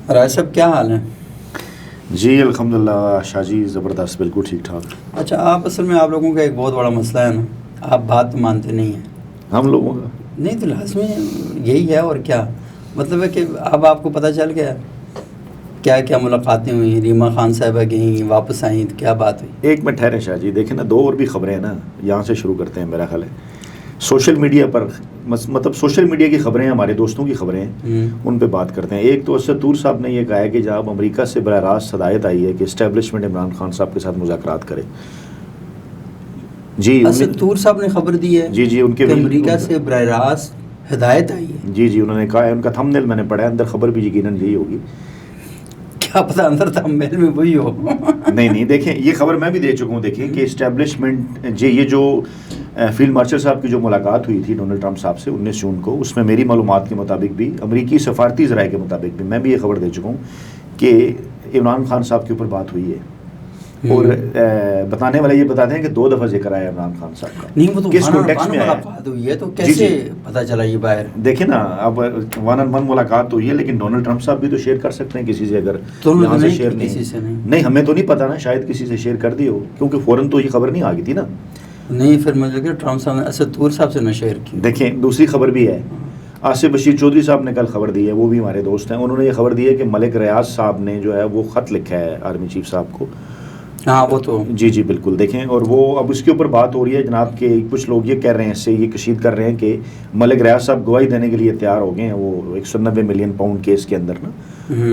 راج صاحب کیا حال ہیں؟ جی الحمدللہ شاہ جی زبردست، بالکل ٹھیک ٹھاک. اچھا، آپ اصل میں آپ لوگوں کا ایک بہت بڑا مسئلہ ہے نا، آپ بات تو مانتے نہیں ہیں. ہم لوگوں کا نہیں تو لازمی یہی ہے. اور کیا مطلب ہے کہ اب آپ کو پتہ چل گیا کیا کیا ملاقاتیں ہوئیں، ریما خان صاحبہ گئیں واپس آئیں تو کیا بات ہوئی؟ ایک منٹ ٹھہرے شاہ جی، دیکھیں نا دو اور بھی خبریں ہیں نا، یہاں سے شروع کرتے ہیں. میرا خیال ہے سوشل میڈیا پر مطلب سوشل میڈیا کی خبریں ہمارے دوستوں کی خبریں ہیں، ان پہ بات کرتے ہیں. ایک تو اسد طور صاحب نے یہ کہا ہے کہ جب امریکہ سے براہ راست ہدایت آئی ہے کہ اسٹیبلشمنٹ عمران خان صاحب کے ساتھ مذاکرات کرے. جی اسد طور صاحب نے خبر دی ہے جی ان کے کہ امریکہ سے براہ راست ہدایت آئی ہے. جی انہوں نے کہا ہے، ان کا تھمبنیل میں نے پڑھا ہے، اندر خبر بھی یقیناً یہی ہوگی. کیا پتہ اندر تھمبنیل میں وہی ہو. نہیں دیکھیں یہ خبر میں بھی دے چکا ہوں. دیکھیں کہ اسٹیبلشمنٹ جی یہ جو فیلڈ مارشل صاحب کی جو ملاقات ہوئی تھی ڈونلڈ ٹرمپ صاحب سے 19 جون کو، اس میں میری معلومات کے مطابق بھی امریکی سفارتی ذرائع کے مطابق بھی میں بھی یہ خبر دے چکا ہوں کہ عمران خان صاحب کے اوپر بات ہوئی ہے. اور بتانے والے یہ بتاتے ہیں کہ 2 دفعہ ذکر آیا عمران خان صاحب کا. نہیں وہ تو کس کانٹیکسٹ میں ملاقات ہوئی ہے تو کیسے پتہ چلا یہ باہر؟ دیکھیں نا اب 1-on-1 ملاقات ہوئی ہے، لیکن ڈونلڈ ٹرمپ صاحب بھی تو شیئر کر سکتے ہیں کسی سے. اگر یہاں سے شیئر نہیں ہمیں تو نہیں پتا نا، شاید کسی سے شیئر کر دی ہو، کیونکہ فوراً تو یہ خبر نہیں آ گئی تھی نا. نہیں پھر مجھے کہ ٹرمپ صاحب نے اسد طور صاحب سے نہ شیئر کی. دیکھیں دوسری خبر بھی ہے، آصف بشیر چودھری صاحب نے کل خبر دی ہے، وہ بھی ہمارے دوست ہیں. انہوں نے یہ خبر دی ہے کہ ملک ریاض صاحب نے جو ہے وہ خط لکھا ہے آرمی چیف صاحب کو. ہاں وہ تو جی بالکل. دیکھیں اور وہ اب اس کے اوپر بات ہو رہی ہے جناب کہ کچھ لوگ یہ کہہ رہے ہیں، اس سے یہ کشید کر رہے ہیں کہ ملک ریاض صاحب گواہی دینے کے لیے تیار ہو گئے ہیں وہ 190 ملین پاؤنڈ کیس کے اندر نا.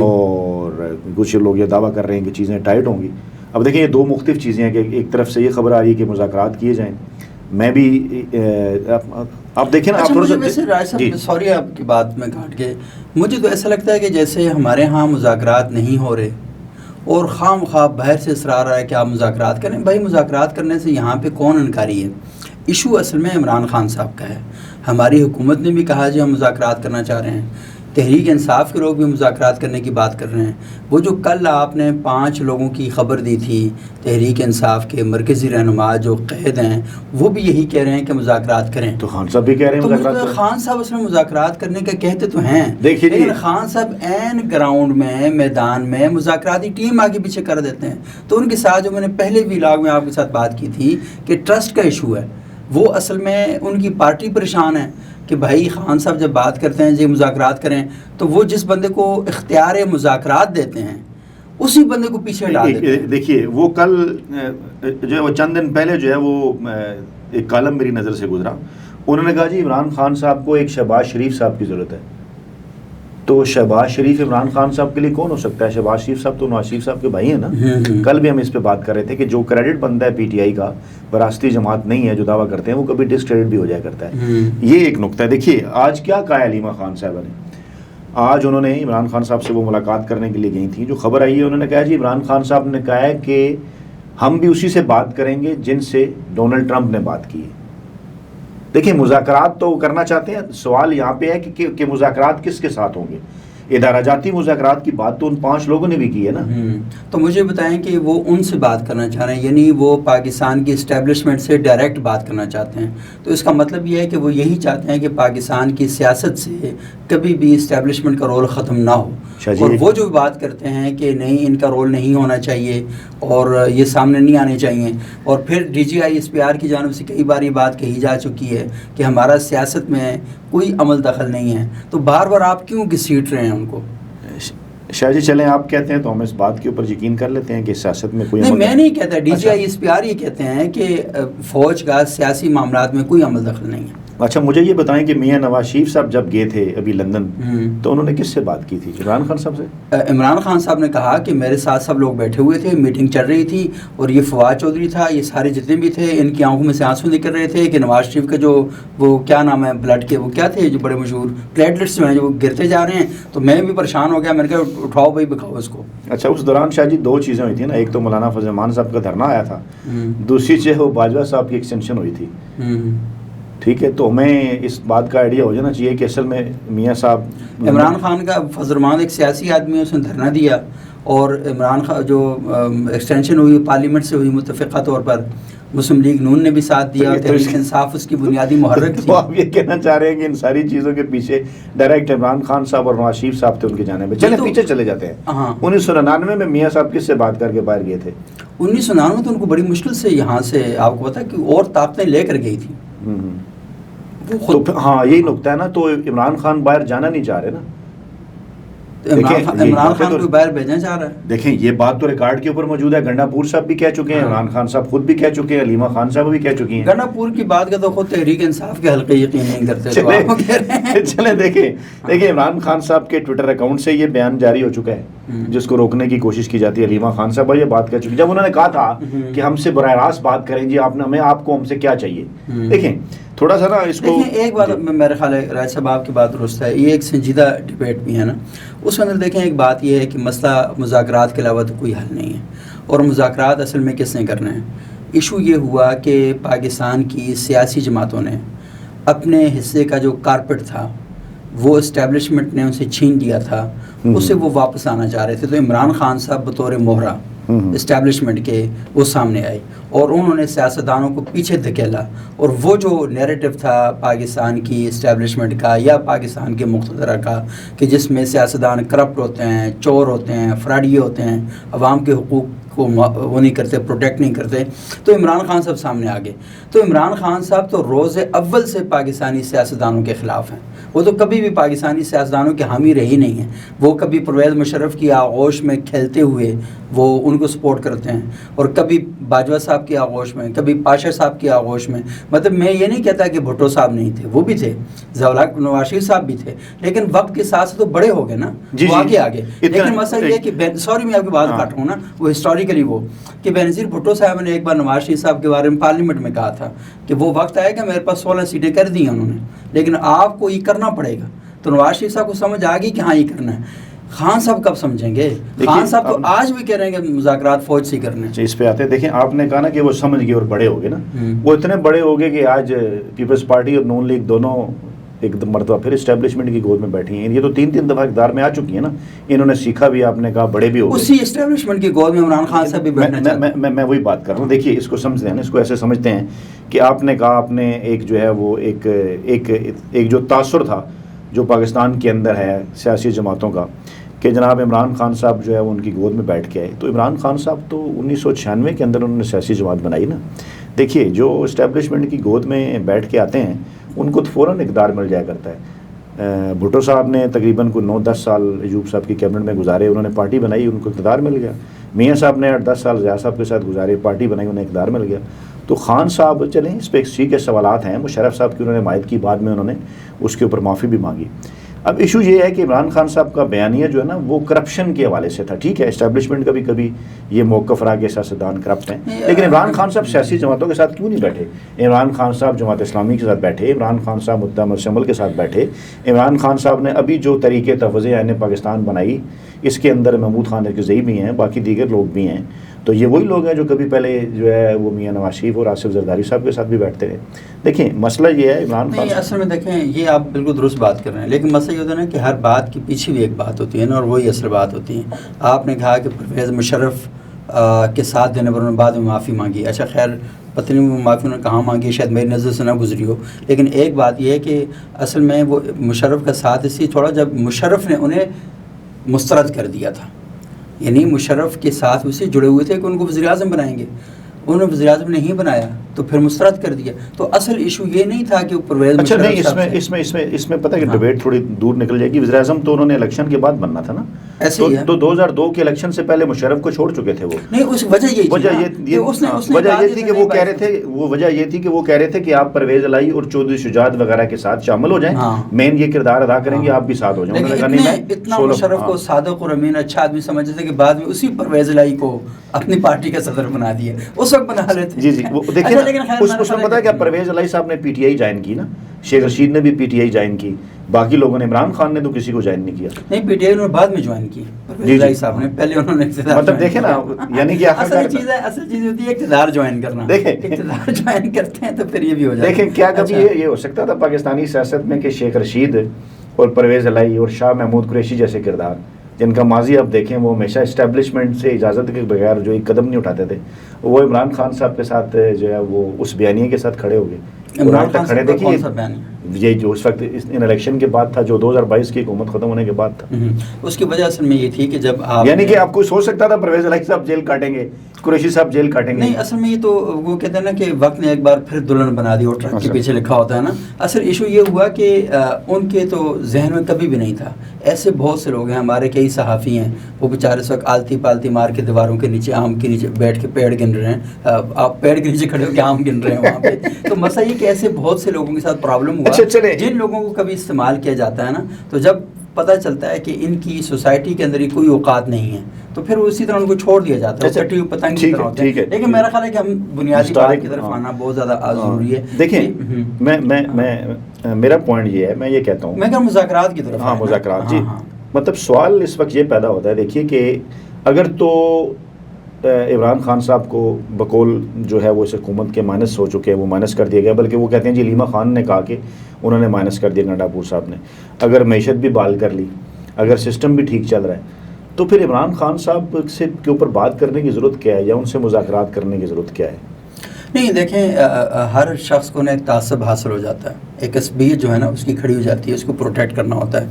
اور کچھ لوگ یہ دعویٰ کر رہے ہیں کہ چیزیں ٹائٹ ہوں گی. اب دیکھیں یہ 2 مختلف چیزیں ہیں کہ ایک طرف سے یہ خبر آ رہی ہے کہ مذاکرات کیے جائیں. میں بھی آپ دیکھیں نا. سوری آپ کی بات میں کاٹ کے، مجھے تو ایسا لگتا ہے کہ جیسے ہمارے ہاں مذاکرات نہیں ہو رہے اور خام خواب باہر سے اصرار رہا ہے کہ آپ مذاکرات کریں. بھائی مذاکرات کرنے سے یہاں پہ کون انکاری ہے؟ ایشو اصل میں عمران خان صاحب کا ہے. ہماری حکومت نے بھی کہا جی ہم مذاکرات کرنا چاہ رہے ہیں، تحریک انصاف کے لوگ بھی مذاکرات کرنے کی بات کر رہے ہیں. وہ جو کل آپ نے 5 لوگوں کی خبر دی تھی تحریک انصاف کے مرکزی رہنما جو قید ہیں، وہ بھی یہی کہہ رہے ہیں کہ مذاکرات کریں. تو خان صاحب بھی کہہ رہے ہیں مذاکرات کریں. خان صاحب اصل میں مذاکرات کرنے کا کہتے تو ہیں، لیکن خان صاحب عین گراؤنڈ میں میدان میں مذاکراتی ٹیم آگے پیچھے کر دیتے ہیں. تو ان کے ساتھ جو میں نے پہلے ویلاگ میں آپ کے ساتھ بات کی تھی کہ ٹرسٹ کا ایشو ہے، وہ اصل میں ان کی پارٹی پریشان ہے کہ بھائی خان صاحب جب بات کرتے ہیں جی مذاکرات کریں تو وہ جس بندے کو اختیار مذاکرات دیتے ہیں اسی بندے کو پیچھے ڈال دیتے ہیں. دیکھیے وہ کل جو ہے وہ چند دن پہلے جو ہے وہ ایک کالم میری نظر سے گزرا. انہوں نے کہا جی عمران خان صاحب کو ایک شہباز شریف صاحب کی ضرورت ہے. تو شہباز شریف عمران خان صاحب کے لیے کون ہو سکتا ہے؟ شہباز شریف صاحب تو نواز شریف صاحب کے بھائی ہیں نا. کل بھی ہم اس پہ بات کر رہے تھے کہ جو کریڈٹ بنتا ہے پی ٹی آئی کا، وراثتی جماعت نہیں ہے جو دعویٰ کرتے ہیں، وہ کبھی ڈسکریڈٹ بھی ہو جایا کرتا ہے. یہ ایک نقطہ ہے. دیکھیے آج کیا کہا ہے علیمہ خان صاحبہ نے. آج انہوں نے عمران خان صاحب سے وہ ملاقات کرنے کے لیے گئی تھیں. جو خبر آئی ہے انہوں نے کہا جی عمران خان صاحب نے کہا ہے کہ ہم بھی اسی سے بات کریں گے جن سے ڈونلڈ ٹرمپ نے بات کی ہے. دیکھیں مذاکرات تو کرنا چاہتے ہیں، سوال یہاں پہ ہے کہ مذاکرات کس کے ساتھ ہوں گے. ادارہ جاتی مذاکرات کی بات تو ان 5 لوگوں نے بھی کی ہے نا. تو مجھے بتائیں کہ وہ ان سے بات کرنا چاہ رہے ہیں، یعنی وہ پاکستان کی اسٹیبلشمنٹ سے ڈائریکٹ بات کرنا چاہتے ہیں. تو اس کا مطلب یہ ہے کہ وہ یہی چاہتے ہیں کہ پاکستان کی سیاست سے کبھی بھی اسٹیبلشمنٹ کا رول ختم نہ ہو. اور وہ جو بات کرتے ہیں کہ نہیں ان کا رول نہیں ہونا چاہیے اور یہ سامنے نہیں آنے چاہیے. اور پھر D G I S P R کی جانب سے کئی بار یہ بات کہی جا چکی ہے کہ ہمارا سیاست میں کوئی عمل دخل نہیں ہے. تو بار بار آپ کیوں گھسیٹ رہے ہیں ان کو؟ شاہ جی چلیں آپ کہتے ہیں تو ہم اس بات کے اوپر یقین کر لیتے ہیں کہ سیاست میں کوئی نہیں. میں نہیں کہتا، D G I S P R یہ کہتے ہیں کہ فوج کا سیاسی معاملات میں کوئی عمل دخل نہیں ہے. اچھا مجھے یہ بتائیں کہ میاں نواز شریف صاحب جب گئے تھے ابھی لندن تو انہوں نے کس سے بات کی تھی؟ عمران خان صاحب سے. عمران خان صاحب نے کہا کہ میرے ساتھ سب لوگ بیٹھے ہوئے تھے، میٹنگ چل رہی تھی اور یہ فواد چودھری تھا، یہ سارے جتنے بھی تھے ان کی آنکھوں میں سے آنسو نکل رہے تھے کہ نواز شریف کا جو وہ کیا نام ہے بلڈ کے وہ کیا تھے جو بڑے مشہور پلیٹلیٹس جو ہیں جو وہ گرتے جا رہے ہیں. تو میں بھی پریشان ہو گیا، میں نے کہا اٹھاؤ بھائی بکھاؤ اس کو. اچھا اس دوران شاہ جی 2 چیزیں ہوئی تھیں نا. ایک تو مولانا فضل الرحمان صاحب کا دھرنا آیا تھا، دوسری چیز وہ باجوہ صاحب کی ایکسٹینشن ہوئی تھی. ٹھیک ہے، تو ہمیں اس بات کا آئیڈیا ہو جانا چاہیے کہ اصل میں میاں صاحب عمران خان کا فضل الرحمان ایک سیاسی آدمی ہے، اس نے دھرنا دیا اور عمران خان جو ایکسٹینشن ہوئی پارلیمنٹ سے ہوئی متفقہ طور پر، مسلم لیگ نون نے بھی ساتھ دیا اور تحریک انصاف اس کی بنیادی محرک تھی. تو آپ یہ کہنا چاہ رہے ہیں کہ ان ساری چیزوں کے پیچھے ڈائریکٹ عمران خان صاحب اور نواز شریف صاحب تھے ان کی جانب میں. چلیں پیچھے چلے جاتے ہیں. 1999 میں میاں صاحب کس سے بات کر کے باہر گئے تھے؟ 1999 تو ان کو بڑی مشکل سے یہاں سے آپ کو پتا کہ اور طاقتیں لے کر گئی تھی. ہاں یہی نقطہ ہے نا. تو عمران خان باہر جانا نہیں چاہ رہے نا. عمران خان کو باہر بھیجنا چاہ رہا ہے. دیکھیں یہ بات تو ریکارڈ کے اوپر موجود ہے. گنڈا پور صاحب بھی کہہ چکے ہیں, عمران خان صاحب خود بھی کہہ چکے ہیں, علیمہ خان صاحب بھی کہہ چکی ہیں. گنڈا پور کی بات کا تو خود تحریک انصاف کے حلقے یقین نہیں کرتے. چلیں دیکھیں عمران خان صاحب کے ٹویٹر اکاؤنٹ سے یہ بیان جاری ہو چکا ہے جس کو روکنے کی کوشش کی جاتی ہے. علیمہ خان صاحب یہ بات کہہ چکی جب انہوں نے کہا تھا کہ ہم سے براہ راست بات کریں جی آپ کو ہم سے کیا چاہیے. دیکھیں تھوڑا سا نا اس کو ایک بات میرے خیال ہے راج صاحب آپ کی بات درست ہے. یہ ایک سنجیدہ ڈبیٹ بھی ہے نا. اس کے اندر دیکھیں ایک بات یہ ہے کہ مسئلہ مذاکرات کے علاوہ تو کوئی حل نہیں ہے. اور مذاکرات اصل میں کس نے کرنا ہے؟ ایشو یہ ہوا کہ پاکستان کی سیاسی جماعتوں نے اپنے حصے کا جو کارپٹ تھا وہ اسٹیبلشمنٹ نے اسے چھین لیا تھا, اسے وہ واپس آنا چاہ رہے تھے. تو عمران خان صاحب بطور مہرہ اسٹیبلشمنٹ کے وہ سامنے آئی اور انہوں نے سیاستدانوں کو پیچھے دھکیلا. اور وہ جو نیریٹو تھا پاکستان کی اسٹیبلشمنٹ کا یا پاکستان کے مقتدرہ کا کہ جس میں سیاستدان کرپٹ ہوتے ہیں, چور ہوتے ہیں, فراڈی ہوتے ہیں, عوام کے حقوق کو وہ نہیں کرتے, پروٹیکٹ نہیں کرتے, تو عمران خان صاحب سامنے آ گئے. تو عمران خان صاحب تو روز اول سے پاکستانی سیاستدانوں کے خلاف ہیں. وہ تو کبھی بھی پاکستانی سیاستدانوں کے حامی رہی نہیں ہیں. وہ کبھی پرویز مشرف کی آغوش میں کھیلتے ہوئے وہ ان کو سپورٹ کرتے ہیں, اور کبھی باجوہ صاحب کی آغوش میں, کبھی پاشا صاحب کی آغوش میں. مطلب میں یہ نہیں کہتا کہ بھٹو صاحب نہیں تھے, وہ بھی تھے, نواز شریف صاحب بھی تھے, لیکن وقت کے ساتھ سے تو بڑے ہو گئے نا, وہ آگے. لیکن مسئلہ یہ کہ سوری میں آپ کی بات کاٹ رہا ہوں نا, وہ ہسٹوریکلی وہ کہ بینظیر بھٹو صاحب نے ایک بار نواز شریف صاحب کے بارے میں پارلیمنٹ میں کہا تھا کہ وہ وقت آئے گا, میرے پاس 16 سیٹیں کر دی ہیں انہوں نے, لیکن آپ کو یہ کرنا پڑے گا. تو نواز شریف صاحب کو سمجھ آ گئی کہ ہاں یہ کرنا ہے. خان صاحب کب سمجھیں گے؟ خان صاحب تو آج بھی کہہ رہے ہیں کہ مذاکرات فوج سے کرنے. اس پہ آتے ہیں. دیکھیں آپ نے کہا نا کہ وہ سمجھ گئے اور بڑے ہو گئے نا, وہ اتنے بڑے ہو گئے کہ آج پیپلز پارٹی اور نون لیگ دونوں ایک مرتبہ پھر اسٹیبلشمنٹ کی گود میں بیٹھی ہیں. یہ تو 3 دفعہ اقتدار میں آ چکی ہیں نا, انہوں نے سیکھا بھی, آپ نے کہا بڑے بھی ہو گئے. اسی اسٹیبلشمنٹ کی گود میں عمران خان صاحب بھی بیٹھنا چاہتے ہیں. میں وہی بات کر رہا ہوں. دیکھیے اس کو سمجھتے ہیں, اس کو ایسے سمجھتے ہیں کہ آپ نے کہا آپ نے ایک جو ہے وہ ایک جو تاثر تھا جو پاکستان کے اندر ہے سیاسی جماعتوں کا کہ جناب عمران خان صاحب جو ہے وہ ان کی گود میں بیٹھ کے آئے. تو عمران خان صاحب تو 1996 کے اندر انہوں نے سیاسی جماعت بنائی نا. دیکھیے جو اسٹیبلشمنٹ کی گود میں بیٹھ کے آتے ہیں ان کو تو فوراً اقتدار مل جایا کرتا ہے. بھٹو صاحب نے تقریباً کو 9-10 سال ایوب صاحب کی کیبنٹ میں گزارے, انہوں نے پارٹی بنائی, ان کو اقتدار مل گیا. میاں صاحب نے 8-10 سال ضیاء صاحب کے ساتھ گزارے, پارٹی بنائی, انہیں اقتدار مل گیا. تو خان صاحب چلیں اس پہ سی کے سوالات ہیں. مشرف صاحب کی انہوں نے حمایت کی, بعد میں انہوں نے اس کے اوپر معافی بھی مانگی. اب ایشو یہ ہے کہ عمران خان صاحب کا بیانیہ جو ہے نا وہ کرپشن کے حوالے سے تھا. ٹھیک ہے اسٹیبلشمنٹ کبھی کبھی یہ موقف رہا کہ سیاستدان کرپٹ ہیں, لیکن عمران خان صاحب سیاسی جماعتوں کے ساتھ کیوں نہیں بیٹھے؟ عمران خان صاحب جماعت اسلامی کے ساتھ بیٹھے, عمران خان صاحب متحد شمل کے ساتھ بیٹھے. عمران خان صاحب نے ابھی جو طریقے تفویض عین پاکستان بنائی اس کے اندر محمود خان رضوی بھی ہیں, باقی دیگر لوگ بھی ہیں. تو یہ وہی لوگ ہیں جو کبھی پہلے جو ہے وہ میاں نواز شریف اور آصف زرداری صاحب کے ساتھ بھی بیٹھتے رہے. دیکھیں مسئلہ یہ ہے عمران خان اصل میں دیکھیں یہ آپ بالکل درست بات کر رہے ہیں, لیکن مسئلہ یہ ہوتا ہے نا کہ ہر بات کے پیچھے بھی ایک بات ہوتی ہے نا, اور وہی اصل بات ہوتی ہے. آپ نے کہا کہ پرویز مشرف کے ساتھ دینے پر انہوں نے بعد میں معافی مانگی. اچھا خیر پتہ نہیں وہ معافی انہوں نے کہاں مانگی, شاید میری نظر سے نہ گزری ہو. لیکن ایک بات یہ ہے کہ اصل میں وہ مشرف کا ساتھ اسی تھوڑا جب مشرف نے انہیں مسترد کر دیا تھا, یعنی مشرف کے ساتھ اسے جڑے ہوئے تھے کہ ان کو وزیر اعظم بنائیں گے, انہوں نے وزیر اعظم نہیں بنایا تو پھر مسترد کر دیا. تو اصل ایشو یہ نہیں تھا کہ پرویز اچھا نہیں اس میں پتہ کہ ڈیبیٹ تھوڑی دور نکل جائے گی. وزیر اعظم تو انہوں نے الیکشن کے بعد بننا تھا نا, تو 2002 کے الیکشن سے پہلے مشرف کو چھوڑ چکے تھے وہ. نہیں اس وجہ یہ تھی کہ وہ کہہ رہے تھے, وہ وجہ یہ تھی کہ وہ کہہ رہے تھے کہ آپ پرویز الہی اور چودھری شجاعت وغیرہ کے ساتھ شامل ہو جائیں, مین یہ کردار ادا کریں گے, آپ بھی ساتھ ہو جائیں. اتنا مشرف کو صادق اور امین اچھا آدمی سمجھتے تھے کہ بعد میں اسی پرویز الہی کو اپنی پارٹی کا صدر بنا دیا, اس وقت بنا لیتے. جی دیکھیں اس میں پتا ہے کہ پرویز الہی صاحب نے پی ٹی آئی جوائن کی نا, شیخ رشید نے بھی پی ٹی آئی جوائن کی, باقی لوگوں نے, عمران خان نے تو کسی کو جوائن نہیں کیا. نہیں پی ٹی آئی انہوں نے بعد میں جوائن کی, پرویز الہی صاحب نے پہلے انہوں نے مطلب دیکھیں نا, یعنی کہ اصل چیز ہوتی ہے اقتدار جوائن کرنا. دیکھیں اقتدار جوائن کرتے ہیں تو پھر یہ بھی ہو جاتا ہے. دیکھیں کیا کبھی یہ ہو سکتا تھا پاکستانی سیاست میں کہ شیخ رشید اور پرویز الہی اور شاہ محمود قریشی جیسے کردار جن کا ماضی آپ دیکھیں وہ ہمیشہ اسٹیبلشمنٹ سے اجازت کے بغیر جو ایک قدم نہیں اٹھاتے تھے، وہ عمران خان صاحب کے ساتھ جو ہے وہ اس بیانیے کے ساتھ کھڑے ہو گئے. عمران خان کھڑے صاحب کا دیکھیے کون سا بیانیہ؟ یہ جو اس وقت ان الیکشن کے بعد تھا، جو 2022 کی حکومت ختم ہونے کے بعد تھا. اس کی وجہ اصل میں یہ تھی کہ جب آپ یعنی کہ آپ کو سوچ سکتا تھا پرویز الہی صاحب جیل کاٹیں گے، قریشی صاحب جیل کاٹیں گے. نہیں، اصل میں یہ تو وہ کہتے ہیں نا کہ وقت نے ایک بار پھر دلہن بنا دی، اور ٹرک کے پیچھے لکھا ہوتا ہے نا. اصل ایشو یہ ہوا کہ ان کے تو ذہن میں کبھی بھی نہیں تھا. ایسے بہت سے لوگ ہیں، ہمارے کئی صحافی ہیں، وہ بیچارے اس وقت آلتی پالتی مار کے دیواروں کے نیچے، آم کے نیچے بیٹھ کے پیڑ گن رہے ہیں. آپ پیڑ کے نیچے کھڑے ہو کے آم گن رہے ہیں وہاں پہ. تو مسئلہ یہ کہ ایسے بہت سے لوگوں کے ساتھ پرابلم ہوا. جن لوگوں کو کبھی استعمال کیا جاتا ہے نا، تو جب پتہ چلتا ہے کہ ان کی سوسائٹی کے اندر کوئی اوقات نہیں ہے، تو پھر اسی طرح ان کو چھوڑ دیا جاتا ہے. کٹی ہوئی پتنگ کی طرح ہوتے ہیں. لیکن میرا خیال ہے کہ ہم بنیادی بات کی طرف آنا بہت زیادہ ضروری ہے. دیکھیں میں میرا پوائنٹ یہ ہے، میں یہ کہتا ہوں میں کہ مذاکرات کی طرف. ہاں مذاکرات. جی مطلب سوال اس وقت یہ پیدا ہوتا ہے، دیکھیے کہ اگر تو عمران خان صاحب کو بقول جو ہے وہ اس حکومت کے مائنس ہو چکے ہیں، وہ مائنس کر دیا گیا، بلکہ وہ کہتے ہیں جی علیمہ خان نے کہا کہ انہوں نے مائنس کر دیا گنڈا پور صاحب نے. اگر معیشت بھی بحال کر لی، اگر سسٹم بھی ٹھیک چل رہا ہے، تو پھر عمران خان صاحب سے کے اوپر بات کرنے کی ضرورت کیا ہے، یا ان سے مذاکرات کرنے کی ضرورت کیا ہے؟ نہیں دیکھیں، ہر شخص کو نا ایک تعصب حاصل ہو جاتا ہے، ایک عصبیت جو ہے نا اس کی کھڑی ہو جاتی ہے، اس کو پروٹیکٹ کرنا ہوتا ہے.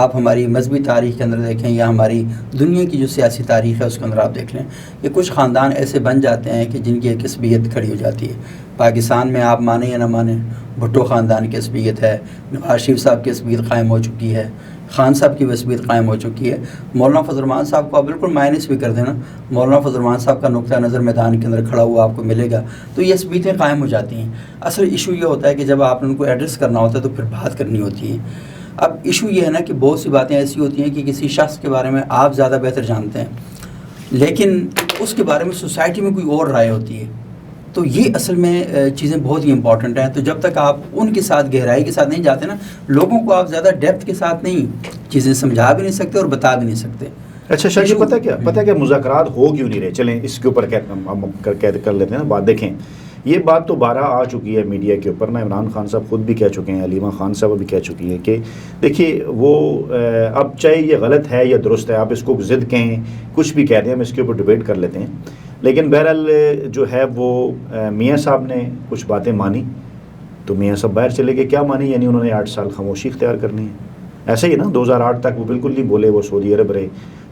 آپ ہماری مذہبی تاریخ کے اندر دیکھیں، یا ہماری دنیا کی جو سیاسی تاریخ ہے اس کے اندر آپ دیکھ لیں کہ کچھ خاندان ایسے بن جاتے ہیں کہ جن کی ایک عصبیت کھڑی ہو جاتی ہے. پاکستان میں آپ مانیں یا نہ مانیں، بھٹو خاندان کی عصبیت ہے، نواز شریف صاحب کی عصبیت قائم ہو چکی ہے، خان صاحب کی عصبیت قائم ہو چکی ہے. مولانا فضل الرحمان صاحب کو آپ بالکل مائنس بھی کر دینا، مولانا فضل الرحمان صاحب کا نقطہ نظر میدان کے اندر کھڑا ہوا آپ کو ملے گا، تو یہ عصبیتیں قائم ہو جاتی ہیں. اصل ایشو یہ ہوتا ہے کہ جب آپ ان کو ایڈریس کرنا ہوتا ہے تو پھر بات کرنی ہوتی ہے. اب ایشو یہ ہے نا کہ بہت سی باتیں ایسی ہوتی ہیں کہ کسی شخص کے بارے میں آپ زیادہ بہتر جانتے ہیں، لیکن اس کے بارے میں سوسائٹی میں کوئی اور رائے ہوتی ہے. تو یہ اصل میں چیزیں بہت ہی امپورٹنٹ ہیں. تو جب تک آپ ان کے ساتھ گہرائی کے ساتھ نہیں جاتے نا، لوگوں کو آپ زیادہ ڈیپتھ کے ساتھ نہیں چیزیں سمجھا بھی نہیں سکتے اور بتا بھی نہیں سکتے. اچھا شاہ جی، پتہ کیا مذاکرات ہو کیوں نہیں رہے؟ چلیں اس کے اوپر کر لیتے ہیں بات. دیکھیں یہ بات تو 12 آ چکی ہے میڈیا کے اوپر نا، عمران خان صاحب خود بھی کہہ چکے ہیں، علیمہ خان صاحب بھی کہہ چکی ہیں کہ دیکھیے وہ اب چاہے یہ غلط ہے یا درست ہے، آپ اس کو ضد کہیں کچھ بھی کہہ دیں، ہم اس کے اوپر ڈبیٹ کر لیتے ہیں. لیکن بہرحال جو ہے وہ میاں صاحب نے کچھ باتیں مانی تو میاں صاحب باہر چلے گئے. کیا مانی؟ یعنی انہوں نے 8 سال خاموشی اختیار کرنی ہے. ایسے ہی نا 2008 تک وہ بالکل نہیں بولے، وہ سعودی عرب رہے،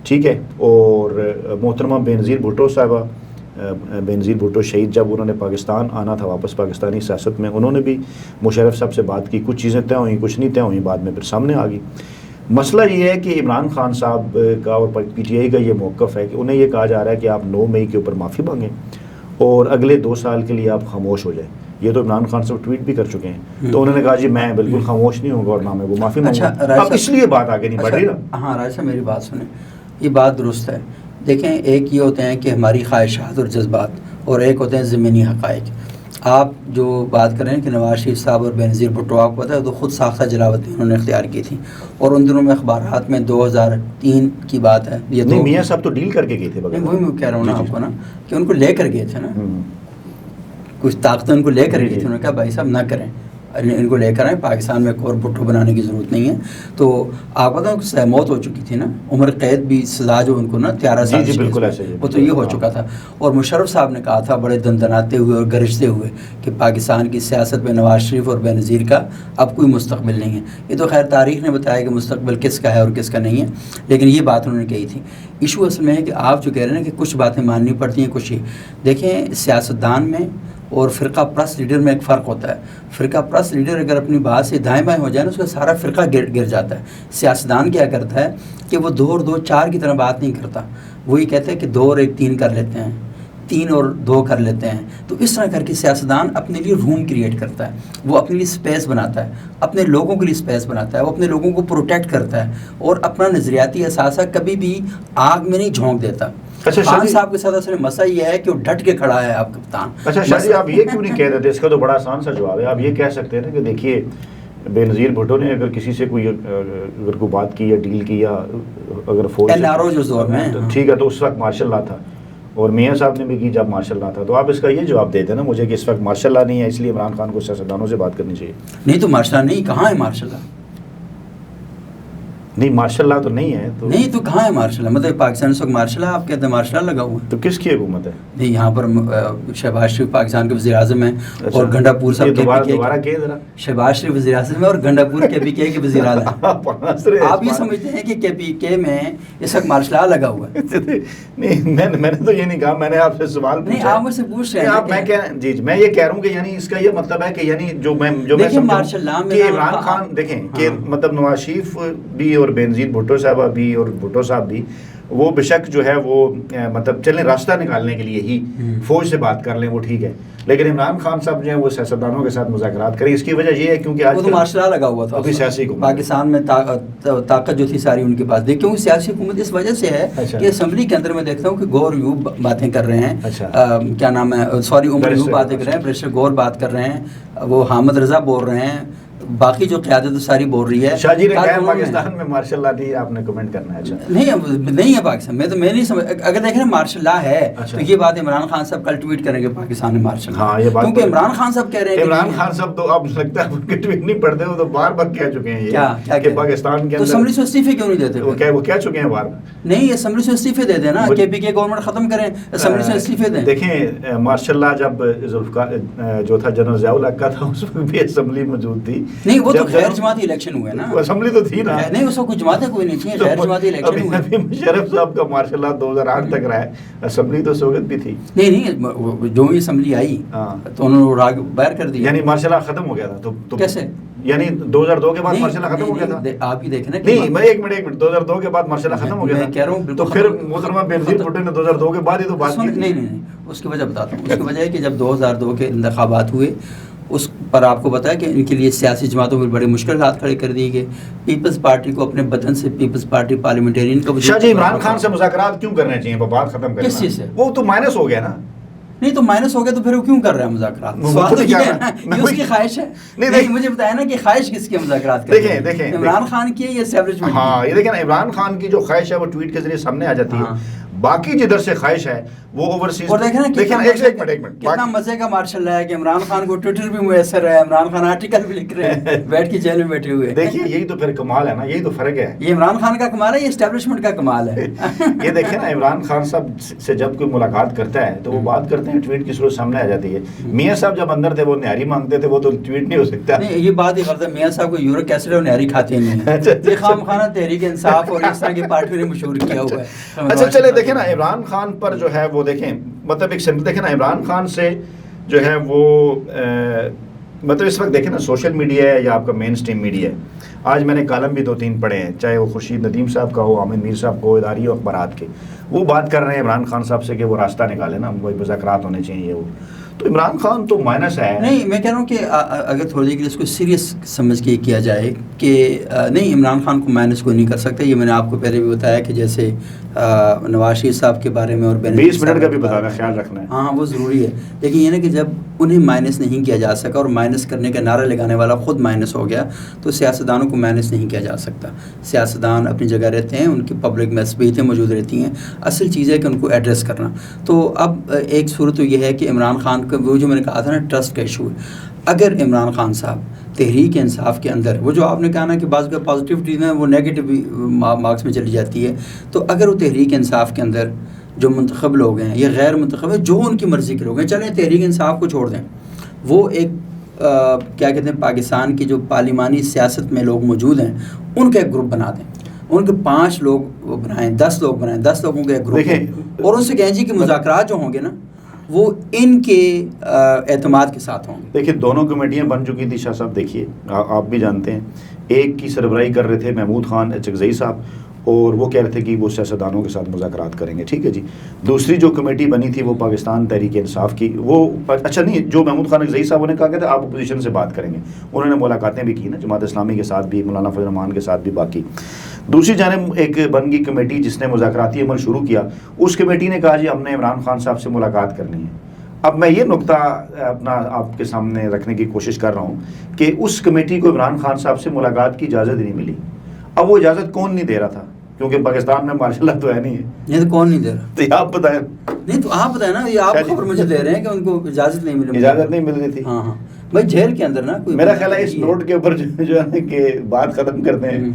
ٹھیک ہے. اور محترمہ بینظیر بھٹو صاحبہ، بینظیر بھٹو شہید، جب انہوں نے پاکستان آنا تھا واپس پاکستانی سیاست میں، انہوں نے بھی مشرف صاحب سے بات کی. کچھ چیزیں طے ہوئیں، کچھ نہیں طے ہوئیں، بعد میں پھر سامنے آ گئی. مسئلہ یہ ہے کہ عمران خان صاحب کا اور پی ٹی آئی کا یہ موقف ہے کہ انہیں یہ کہا جا رہا ہے کہ آپ 9 مئی کے اوپر معافی مانگیں اور اگلے 2 سال کے لیے آپ خاموش ہو جائیں. یہ تو عمران خان صاحب ٹویٹ بھی کر چکے ہیں. تو انہوں نے کہا جی میں بالکل خاموش نہیں ہوں گا اور نہ میں وہ معافی مانگوں. اب اس لیے بات آگے نہیں بڑھ رہی نا. ہاں راجہ صاحب میری بات سنیں، یہ بات درست ہے. دیکھیں ایک یہ ہوتے ہیں کہ ہماری خواہشات اور جذبات، اور ایک ہوتے ہیں ضمنی حقائق. آپ جو بات کر رہے ہیں کہ نواز شریف صاحب اور بینظیر بھٹو، آپ کو پتہ ہے تو خود ساختہ جلاوطیں انہوں نے اختیار کی تھی، اور ان دنوں میں اخبارات میں 2003 کی بات ہے. یہ نہیں میاں صاحب تو ڈیل کر کے گئے تھے. وہی میں کہہ رہا ہوں نا آپ کو نا کہ ان کو لے کر گئے تھے نا، کچھ طاقتیں ان کو لے کر گئی تھی. انہوں نے کہا بھائی صاحب نہ کریں، ان کو لے کر آئیں، پاکستان میں ایک اور بھٹو بنانے کی ضرورت نہیں ہے. تو آپ پتہ ہے موت ہو چکی تھی نا، عمر قید بھی سزا جو ان کو نا 13 سال بالکل ایسے وہ تو یہ ہو چکا تھا. اور مشرف صاحب نے کہا تھا بڑے دندناتے ہوئے اور گرجتے ہوئے کہ پاکستان کی سیاست میں نواز شریف اور بینظیر کا اب کوئی مستقبل نہیں ہے. یہ تو خیر تاریخ نے بتایا کہ مستقبل کس کا ہے اور کس کا نہیں ہے، لیکن یہ بات انہوں نے کہی تھی. ایشو اصل میں ہے کہ آپ جو کہہ رہے ہیں کہ کچھ باتیں ماننی پڑتی ہیں کچھ ہی. دیکھیں سیاستدان میں اور فرقہ پرست لیڈر میں ایک فرق ہوتا ہے. فرقہ پرست لیڈر اگر اپنی بات سے دائیں بائیں ہو جائے نا، اس کا سارا فرقہ گر جاتا ہے. سیاستدان کیا کرتا ہے کہ وہ 2 اور 2 4 کی طرح بات نہیں کرتا. وہ یہ کہتا ہے کہ 2 اور 1 3 کر لیتے ہیں، 3 اور 2 کر لیتے ہیں. تو اس طرح کر کے سیاستدان اپنے لیے روم کریٹ کرتا ہے، وہ اپنے لیے اسپیس بناتا ہے، اپنے لوگوں کے لیے اسپیس بناتا ہے، وہ اپنے لوگوں کو پروٹیکٹ کرتا ہے اور اپنا نظریاتی اثاثہ کبھی بھی آگ میں نہیں جھونک دیتا. خان صاحب کے ساتھ اصل مسئلہ یہ ہے کہ وہ ڈٹ کے کھڑا ہے آپ کپتان. اچھا شاہ جی آپ یہ کیوں نہیں کہہ دیتے؟ اس کا تو بڑا آسان سا جواب ہے. آپ یہ کہہ سکتے ہیں نا کہ دیکھیے بینظیر بھٹو نے اگر کسی سے کوئی بات کی یا ڈیل کی یا اگر فوج جو زور میں ٹھیک ہے تو اس وقت مارشل لا تھا، اور میاں صاحب نے بھی کی جب مارشل لا تھا. تو آپ اس کا یہ جواب دیتے نا مجھے کہ اس وقت مارشل لا نہیں ہے، اس لیے عمران خان کو سیاستدانوں سے بات کرنی چاہیے. نہیں تو مارشل لا نہیں، کہاں ہے مارشل لا؟ نہیں مارشل لا تو نہیں ہے تو نہیں تو کہاں ہے مارشل لا؟ مطلب پاکستان اس وقت مارشل لا آپ کہتے ہیں مارشل لا لگا ہوا ہے تو کس کی حکومت ہے؟ نہیں یہاں پر شہباز شریف پاکستان کے وزیر اعظم ہیں اور گنڈا پور صاحب دوبارہ کہ ذرا شہباز شریف وزیر اعظم ہیں اور گنڈا پور کے پی کے وزیر اعلیٰ ہیں. آپ یہ سمجھتے ہیں کہ کے پی کے میں اس وقت مارشل لا لگا ہوا ہے؟ نہیں میں نے تو یہ نہیں کہا, میں نے آپ سے سوال پوچھا. نہیں آپ مجھ سے پوچھ رہے ہیں. جی میں یہ کہہ رہا ہوں کہ یعنی اس کا یہ مطلب ہے کہ یعنی جو میں مارشل لا میں عمران خان دیکھیں کہ مطلب نواز شریف بھی اور بینظیر بھٹو صاحبہ بھی اور بھٹو صاحب بھی وہ بے شک جو ہے وہ مطلب چلیں راستہ نکالنے کے لیے ہی فوج سے بات کر لیں وہ ٹھیک ہے, لیکن عمران خان صاحب جو ہیں وہ سیاستدانوں کے ساتھ مذاکرات کریں. اس کی وجہ یہ ہے کیونکہ آج مارشل لا لگا ہوا تھا ابھی سیاسی حکومت پاکستان میں طاقت جو تھی ساری ان کے پاس. دیکھیں سیاسی حکومت اس وجہ سے ہے کہ اسمبلی کے اندر میں دیکھتا ہوں کہ گور یوب باتیں کر رہے ہیں, کیا نام ہے سوری عمر یوب باتیں کر رہے ہیں, برشر گور بات کر رہے ہیں, وہ حامد رضا بول رہے ہیں, باقی جو قیادت ساری بول رہی ہے. شاہ جی نے کہا پاکستان میں مارشل لا دی, آپ نے کمنٹ کرنا ہے. اچھا نہیں ہے پاکستان میں, تو میں نہیں سمجھ, اگر دیکھ رہے ہیں مارشل لا ہے تو یہ بات عمران خان صاحب کل ٹویٹ کریں گے پاکستان میں مارشل لا. ہاں یہ بات کیونکہ عمران خان صاحب کہہ رہے ہیں, عمران خان صاحب تو اب لگتا ہے ان کے ٹویٹ نہیں پڑھتے, وہ تو بار بار کہہ چکے ہیں یہ کہ پاکستان کے اندر اسمبلی سے استعفے کیوں نہیں دیتے؟ وہ کہہ چکے ہیں بار. نہیں اسمبلی سے استعفے دے دیں نا, کے پی کے گورنمنٹ ختم کریں, اسمبلی سے استعفے دیں. دیکھیں مارشل لا جب ذوالفقار جو تھا جنرل ضیاء الحق کا تھا اس وقت بھی اسمبلی موجود تھی. نہیں وہ تو غیر جماعتی الیکشن ہوئے نا, اسمبلی تو تھی نا. نہیں اس کو کوئی جماعتیں کوئی نہیں تھی, غیر جماعتی الیکشن ہوئے. ابھی مشرف صاحب کا مارشل لا 2008 تک رہا ہے, اسمبلی تو سوگت بھی تھی. نہیں جو ہی اسمبلی آئی تو انہوں نے راگ باہر کر دیا. یعنی مارشل لا ختم ہو گیا تھا تو کیسے؟ یعنی 2002 کے بعد مارشل لا ختم ہو گیا تھا. آپ ہی دیکھیں نا. نہیں میں ایک منٹ 2002 کے بعد مارشل لا ختم ہو گیا تھا. میں کہہ رہا ہوں تو پھر محترمہ بینظیر بھٹو نے 2002 کے بعد ہی تو بات کی. نہیں اس کی وجہ بتاتا ہوں. اس کی وجہ ہے کہ جب 2002 کے انتخابات ہوئے اس پر آپ کو بتایا کہ ان کے لیے سیاسی جماعتوں میں بڑے مشکلات کھڑے کر دیے گئے. پیپلز پارٹی کو اپنے بدن سے پیپلز پارٹی پارلیمنٹرین کو. شاہ جی عمران خان سے مذاکرات کیوں کرنے چاہیے, بات ختم کرنا. کس چیز سے؟ وہ تو مائنس ہو گیا نا. نہیں تو مائنس ہو گیا تو پھر وہ کیوں کر رہا ہے مذاکرات؟ سوال تو یہ ہے نا, یہ اس کی خواہش ہے. نہیں مجھے بتایا نا کہ خواہش کس کی مذاکرات کر رہے ہیں. دیکھیں عمران خان کی یہ اسٹیبلشمنٹ. ہاں یہ دیکھیں نا عمران خان کی جو خواہش ہے وہ ٹویٹ کے ذریعے سامنے آ جاتی ہے. باقی جدھر سے خواہش ہے وہ اوورسیز. اور دیکھیں نا ایک منٹ کتنا مزے کا مارشل لا ہے کہ عمران خان کو ٹویٹر بھی میسر ہے, عمران خان آرٹیکل بھی لکھ رہے ہیں بیٹھ کے جیل میں بیٹھے ہوئے. دیکھیے یہی تو پھر کمال ہے نا, یہی تو فرق ہے. یہ عمران خان کا کمال ہے, یہ اسٹیبلشمنٹ کا کمال ہے. یہ دیکھیں نا عمران خان صاحب سے جب کوئی ملاقات کرتا ہے تو وہ بات کرتے ہیں, ٹویٹ کی صورت سامنے آ جاتی ہے. میاں صاحب جب اندر تھے وہ نہاری مانگتے تھے, وہ تو ٹویٹ نہیں ہو سکتا. نہیں یہ بات ہی غلط ہے, میاں صاحب کو یورک ایسڈ اور نہاری کھاتے نہیں ہیں. یہ خام خانہ تحریک انصاف اور اس طرح کی پارٹیوں نے مشہور کیا ہوا ہے. اچھا چلے دیکھیں نا عمران خان پر جو ہے وہ دیکھیں مطلب ایک سمپل دیکھیں نا عمران خان سے جو ہے وہ مطلب اس وقت دیکھیں نا سوشل میڈیا ہے یا آپ کا مین اسٹریم میڈیا ہے. آج میں نے کالم بھی 2-3 پڑھے ہیں, چاہے وہ خورشید ندیم صاحب کا ہو, عامر میر صاحب کو, اداری و اخبارات کے, وہ بات کر رہے ہیں عمران خان صاحب سے کہ وہ راستہ نکالے نا, وہی مذاکرات ہونے چاہیے. وہ تو عمران خان تو مائنس ہے. نہیں میں کہہ رہا ہوں کہ اگر تھوڑی دیر کے لیے اس کو سیریس سمجھ کے کیا جائے کہ نہیں عمران خان کو مائنس کوئی نہیں کر سکتا. یہ میں نے آپ کو پہلے بھی بتایا کہ جیسے نواز شریف صاحب کے بارے میں اور 20 منٹ کا بھی بتانا خیال رکھنا ہے. ہاں وہ ضروری ہے, لیکن یہ نا کہ جب انہیں مائنس نہیں کیا جا سکا اور مائنس کرنے کا نعرہ لگانے والا خود مائنس ہو گیا تو سیاستدانوں کو مائنس نہیں کیا جا سکتا. سیاستدان اپنی جگہ رہتے ہیں, ان کی پبلک میں عصبیتیں موجود رہتی ہیں, اصل چیز ہے کہ ان کو ایڈریس کرنا. تو اب ایک صورت تو یہ ہے کہ عمران خان کا وہ جو میں نے کہا تھا نا ٹرسٹ کا ایشو ہے. اگر عمران خان صاحب تحریک انصاف کے اندر وہ جو آپ نے کہا نا کہ بعض کا پازیٹیوٹی ہے وہ نیگیٹو مارکس میں چلی جاتی ہے, تو اگر وہ تحریک انصاف کے اندر جو منتخب لوگ ہیں یا غیر منتخب ہیں, جو ان کی مرضی کے لوگ ہیں, چلیں تحریک انصاف کو چھوڑ دیں, وہ ایک کیا کہتے ہیں پاکستان کی جو پارلیمانی سیاست میں لوگ موجود ہیں ان کا ایک گروپ بنا دیں, ان کے 5 لوگ بنائیں, 10 لوگ بنائیں, 10 لوگوں کا ایک گروپ, اور ان سے کہیں جی کہ مذاکرات جو ہوں گے نا وہ ان کے اعتماد کے ساتھ ہوں گے. دیکھیے دونوں کمیٹیاں بن چکی تھی شاہ صاحب, دیکھیے آپ بھی جانتے ہیں, ایک کی سربراہی کر رہے تھے محمود خان اچکزئی صاحب, اور وہ کہہ رہے تھے کہ وہ سیاستدانوں کے ساتھ مذاکرات کریں گے. ٹھیک ہے جی. دوسری جو کمیٹی بنی تھی وہ پاکستان تحریک انصاف کی, وہ اچھا نہیں, جو محمود خان اچکزئی صاحب نے کہا کہ آپ اپوزیشن سے بات کریں گے, انہوں نے ملاقاتیں بھی کی نا جماعت اسلامی کے ساتھ بھی, مولانا فضل الرحمان کے ساتھ بھی. باقی دوسری جانب ایک بن گئی کمیٹی جس نے مذاکراتی عمل شروع کیا, اس کمیٹی نے کہا جی ہم نے عمران خان صاحب سے ملاقات کرنی ہے. اب میں یہ نقطہ اپنا آپ کے سامنے رکھنے کی کوشش کر رہا ہوں کہ اس کمیٹی کو عمران خان صاحب سے ملاقات کی اجازت نہیں ملی. اب وہ اجازت کون نہیں دے رہا تھا, کیونکہ پاکستان میں ماشاء اللہ تو ہے نہیں ہے. یہ تو کون نہیں دے رہا, تو آپ بتائیں. نہیں تو آپ بتائیں نا, یہ آپ خبر مجھے دے رہے ہیں کہ ان کو اجازت نہیں ملی. اجازت نہیں مل رہی تھی. ہاں ہاں بھائی جیل کے اندر نا کوئی, میرا خیال ہے اس نوٹ کے اوپر جو ہے کہ بات ختم کرتے ہیں.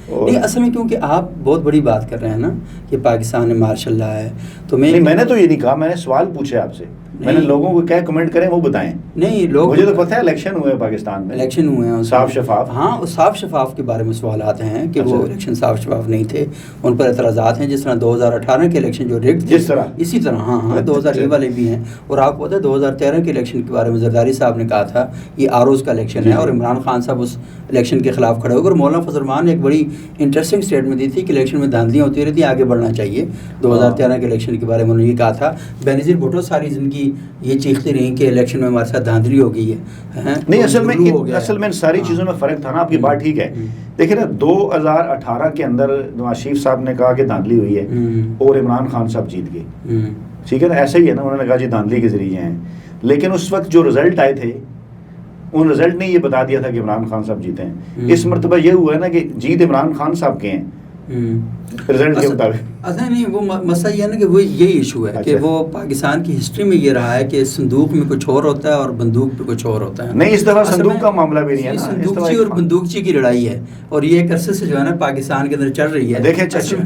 نہیں اصل میں کیونکہ آپ بہت بڑی بات کر رہے ہیں نا کہ پاکستان میں مارشل لا ہے تو میں نے تو یہ نہیں کہا, میں نے سوال پوچھا آپ سے, میں نے لوگوں کو کیا کمنٹ کریں وہ بتائیں. نہیں لوگ, مجھے تو پتہ ہے الیکشن ہوئے ہیں پاکستان میں, الیکشن ہوئے ہیں صاف شفاف. ہاں صاف شفاف کے بارے میں سوالات ہیں کہ وہ الیکشن صاف شفاف نہیں تھے, ان پر اعتراضات ہیں. جس طرح 2018 کے الیکشن جو ریگڈ تھے, جس طرح اسی طرح ہاں 2000 والے بھی ہیں. اور آپ کو پتہ ہے 2013 کے الیکشن کے بارے میں زرداری صاحب نے کہا تھا یہ آروز کا الیکشن ہے اور عمران خان صاحب اس الیکشن کے خلاف کھڑے ہو گئے. اور مولانا فضل الرحمان نے ایک بڑی انٹرسٹنگ اسٹیٹمنٹ دی تھی کہ الیکشن میں دھاندلیاں ہوتی رہتی ہیں, آگے بڑھنا چاہیے. 2013 کے الیکشن کے بارے میں انہوں نے یہ کہا تھا. بینظیر بھٹو ساری زندگی یہ چیختے رہیں کہ الیکشن میں ہمارے ساتھ دھاندلی ہو گئی ہے. نہیں اصل میں ساری چیزوں میں فرق تھا نا. آپ کی بات ٹھیک ہے, دیکھیں نا 2018 کے اندر نواز شریف صاحب نے کہا کہ دھاندلی ہوئی ہے اور عمران خان صاحب جیت گئے, ٹھیک ہے نا, ایسا ہی ہے نا. انہوں نے کہا جی دھاندلی کے ذریعے ہیں, لیکن اس وقت جو رزلٹ آئے تھے ان رزلٹ نے یہ بتا دیا تھا کہ عمران خان صاحب جیتے ہیں. اس مرتبہ یہ ہوا ہے نا کہ جیت عمران خان صاحب کے ہیں رزلٹ کے مطابق. اصل نہیں وہ مسئلہ یہ ہے نا کہ وہ یہی ایشو ہے کہ وہ پاکستان کی ہسٹری میں یہ رہا ہے کہ صندوق میں کچھ اور ہوتا ہے اور بندوق پہ کچھ اور ہوتا ہے. نہیں اس دفعہ صندوق کا معاملہ بھی نہیں ہے نا, صندوقچی اور بندوقچی کی لڑائی ہے اور یہ ایک عرصے سے جو ہے نا پاکستان کے اندر چل رہی ہے. دیکھیں چچا,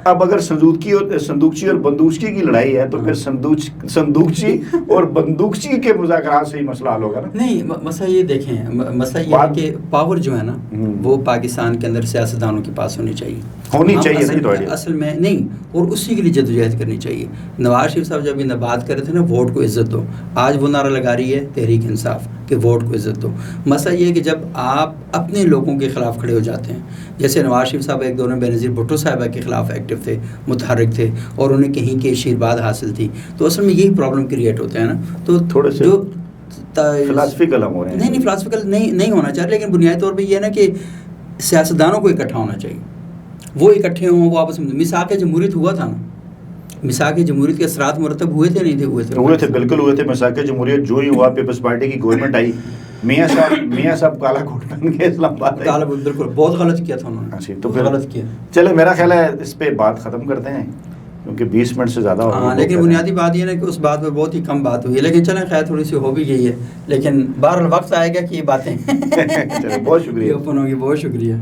اب اگر صندوقچی اور بندوقچی کی لڑائی ہے تو پھر صندوقچی اور بندوقچی کے مذاکرات سے ہی مسئلہ حل ہوگا نا. نہیں مسئلہ یہ دیکھیں, مسئلہ یہ ہے کہ پاور جو ہے نا وہ پاکستان کے اندر سیاستدانوں کے پاس ہونی چاہیے اصل میں نہیں, اور اسی کے لیے جدوجہد کرنی چاہیے. نواز شریف صاحب جب یہ بات کر رہے تھے نا ووٹ کو عزت دو, آج وہ نعرہ لگا رہی ہے تحریک انصاف کہ ووٹ کو عزت دو. مسئلہ یہ ہے کہ جب آپ اپنے لوگوں کے خلاف کھڑے ہو جاتے ہیں, جیسے نواز شریف صاحب ایک دور میں بینظیر بھٹو صاحبہ کے خلاف ایکٹیو تھے, متحرک تھے اور انہیں کہیں کے آشیرواد حاصل تھی, تو اصل میں یہی پرابلم کریٹ ہوتا ہے نا. تو تھوڑے سے جو فلسفیکل ہم ہو رہے ہیں. نہیں فلسفیکل نہیں ہونا چاہیے, لیکن بنیادی طور پہ یہ ہے نا کہ سیاستدانوں کو اکٹھا ہونا چاہیے, وہ اکٹھے ہوں, وہ آپس میں. میثاق جمہوریت ہوا تھا نا, میثاق جمہوریت کے اثرات مرتب ہوئے تھے نہیں تھے؟ ہوئے تھے بالکل ہوئے تھے. میثاق جمہوریت جو ہی ہوا, پیپلز پارٹی کی گورنمنٹ آئی, میاں صاحب کالا کوٹ پہن کے اسلام آباد ہے. بالکل بہت غلط کیا تھا انہوں نے, تو پھر غلط کیا. چلے میرا خیال ہے اس پہ بات ختم کرتے ہیں کیونکہ 20 منٹ سے زیادہ ہو گئے. لیکن بنیادی بات یہ ہے کہ اس بات پہ بہت ہی کم بات ہوئی ہے, لیکن چلیں خیر تھوڑی سی ہو بھی گئی ہے, لیکن بہرحال وقت آئے گا کہ یہ باتیں بہت شکریہ. اوپن ہوگی. بہت شکریہ.